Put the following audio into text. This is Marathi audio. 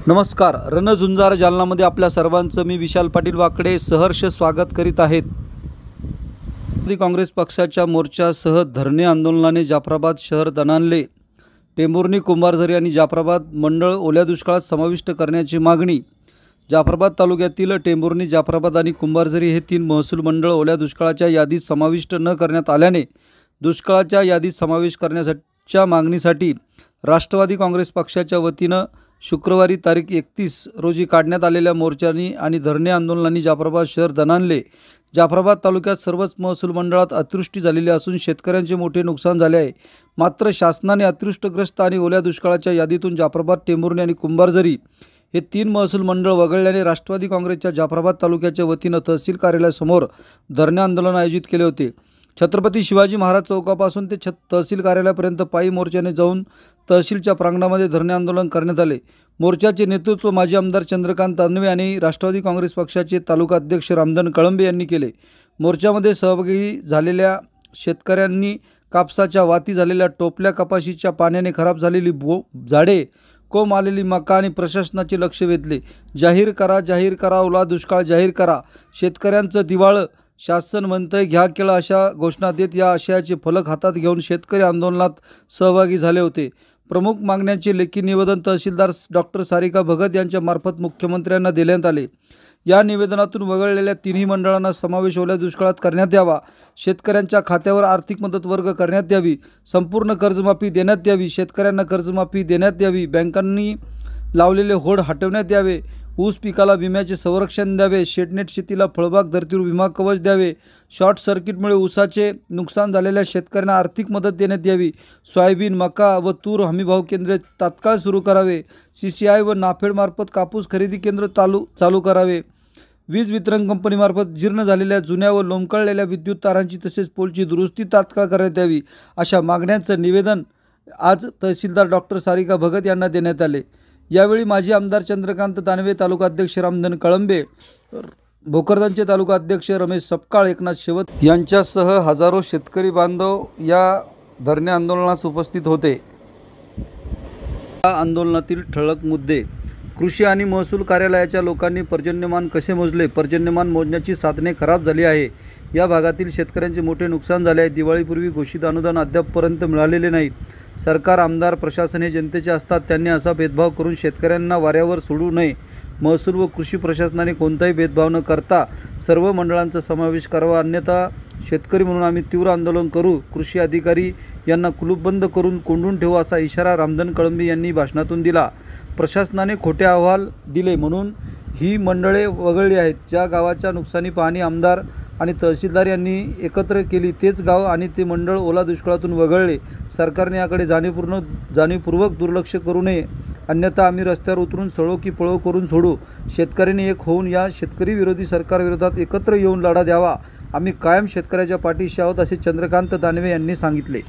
नमस्कार. रणझुंजार जालनामध्ये आपल्या सर्वांचं मी विशाल पाटील वाकडे सहर्ष स्वागत करीत आहेत. राष्ट्रवादी काँग्रेस पक्षाच्या मोर्चासह धरणे आंदोलनाने जाफराबाद शहर दणाणले. टेंभुर्णी, कुंभारझरी आणि जाफराबाद मंडळ ओल्या दुष्काळात समाविष्ट करण्याची मागणी. जाफराबाद तालुक्यातील टेंभुर्णी, जाफराबाद आणि कुंभारझरी हे 3 महसूल मंडळ ओल्या दुष्काळाच्या यादीत समाविष्ट न करण्यात आल्याने दुष्काळाच्या यादीत समावेश करण्याच्या मागणीसाठी राष्ट्रवादी काँग्रेस पक्षाच्या वतीनं शुक्रवारी तारीख 31 रोजी काढण्यात आलेल्या मोर्चांनी आणि धरणे आंदोलनांनी जाफराबाद शहर दणाणले. जाफराबाद तालुक्यात सर्वच महसूल मंडळात अतिवृष्टी झालेली असून शेतकऱ्यांचे मोठे नुकसान झाले आहे. मात्र शासनाने अतिवृष्टीग्रस्त आणि ओल्या दुष्काळाच्या यादीतून जाफराबाद, टेंभुर्णी आणि कुंभारझरी हे 3 महसूल मंडळ वगळल्याने राष्ट्रवादी काँग्रेसच्या जाफराबाद तालुक्याच्या वतीनं तहसील कार्यालयासमोर धरणे आंदोलन आयोजित केले होते. छत्रपती शिवाजी महाराज चौकापासून ते तहसील कार्यालयापर्यंत पायी मोर्चाने जाऊन तहसीलच्या प्रांगणामध्ये धरणे आंदोलन करण्यात आले. मोर्चाचे नेतृत्व माजी आमदार चंद्रकांत दानवे आणि राष्ट्रवादी काँग्रेस पक्षाचे तालुका अध्यक्ष रामधन कळंबे यांनी केले. मोर्चामध्ये सहभागी झालेल्या शेतकऱ्यांनी कापसाच्या वाती झालेल्या टोपल्या, कपाशीच्या पाण्याने खराब झालेली झाडे, कोंब आलेली मका आणि प्रशासनाचे लक्ष वेधले. जाहीर करा, ओला दुष्काळ जाहीर करा, शेतकऱ्यांचं दिवाळं शासन म्हणतंय घ्या केळं, अशा घोषणा देत या आशयाचे फलक हातात घेऊन शेतकरी आंदोलनात सहभागी झाले होते. प्रमुख मागण्यांचे लेखी निवेदन तहसीलदार डॉक्टर सारिका भगत यांच्या मार्फत मुख्यमंत्र्यांना देण्यात आले. या निवेदनातून वगळलेल्या 3ही मंडळांना समावेश ओल्या दुष्काळात करण्यात यावा, शेतकऱ्यांच्या खात्यावर आर्थिक मदत वर्ग करण्यात यावी, संपूर्ण कर्जमाफी देण्यात यावी, शेतकऱ्यांना कर्जमाफी देण्यात यावी, बँकांनी लावलेले होड हटवण्यात यावे, ऊस पिकाला विम्याचे संरक्षण द्यावे, शेडनेट शेतीला फळबाग धर्तीवर विमा कवच द्यावे, शॉर्ट सर्किटमुळे ऊसाचे नुकसान झालेल्या शेतकऱ्यांना आर्थिक मदत देण्यात यावी, सोयाबीन, मका व तूर हमीभाव केंद्र तात्काळ सुरू करावे, CCI व नाफेडमार्फत कापूस खरेदी केंद्र चालू करावे, वीज वितरण कंपनीमार्फत जीर्ण झालेल्या जुन्या व लोंबकळलेल्या विद्युत तारांची तसेच पोलची दुरुस्ती तात्काळ करण्यात यावी, अशा मागण्यांचं निवेदन आज तहसीलदार डॉक्टर सारिका भगत यांना देण्यात आले. यावेळी माजी आमदार चंद्रकांत दानवे, तालुका अध्यक्ष रामधन कळंबे, भोकरदनचे तालुका अध्यक्ष रमेश सपकाळ, एकनाथ शेवत यांच्यासह हजारो शेतकरी बांधव या धरणे आंदोलनास उपस्थित होते. या आंदोलनातील ठळक मुद्दे: कृषी आणि महसूल कार्यालयाच्या लोकांनी पर्जन्यमान कसे मोजले? पर्जन्यमान मोजण्याची साधने खराब झाली आहे. या भागातील शेतकऱ्यांचे मोठे नुकसान झाले आहे. दिवाळीपूर्वी घोषित अनुदान अद्यापपर्यंत मिळालेले नाही. सरकार, आमदार, प्रशासन हे जनतेचे असतात. त्यांनी असा भेदभाव करून शेतकऱ्यांना वाऱ्यावर सोडू नये. महसूल व कृषी प्रशासनाने कोणताही भेदभाव न करता सर्व मंडळांचा समावेश करावा, अन्यथा शेतकरी म्हणून आम्ही तीव्र आंदोलन करू. कृषी अधिकारी यांना कुलूपबंद करून कोंडून ठेवू, असा इशारा रामधन कळंबे यांनी भाषणातून दिला. प्रशासनाने खोटे अहवाल दिले म्हणून ही मंडळे वगळली आहेत. ज्या गावाच्या नुकसानी पाहणी आमदार आणि तहसीलदार यांनी एकत्र केली तेच गाव आणि ते मंडळ ओला दुष्काळातून वगळले. सरकारने याकडे जाणीवपूर्वक दुर्लक्ष करू नये, अन्यथा आम्ही रस्त्यावर उतरून सळो की पळो करून सोडू. शेतकऱ्यांनी एक होऊन या शेतकरी विरोधी सरकारविरोधात एकत्र येऊन लढा द्यावा. आम्ही कायम शेतकऱ्याच्या पाठीशी आहोत, असे चंद्रकांत दानवे यांनी सांगितले.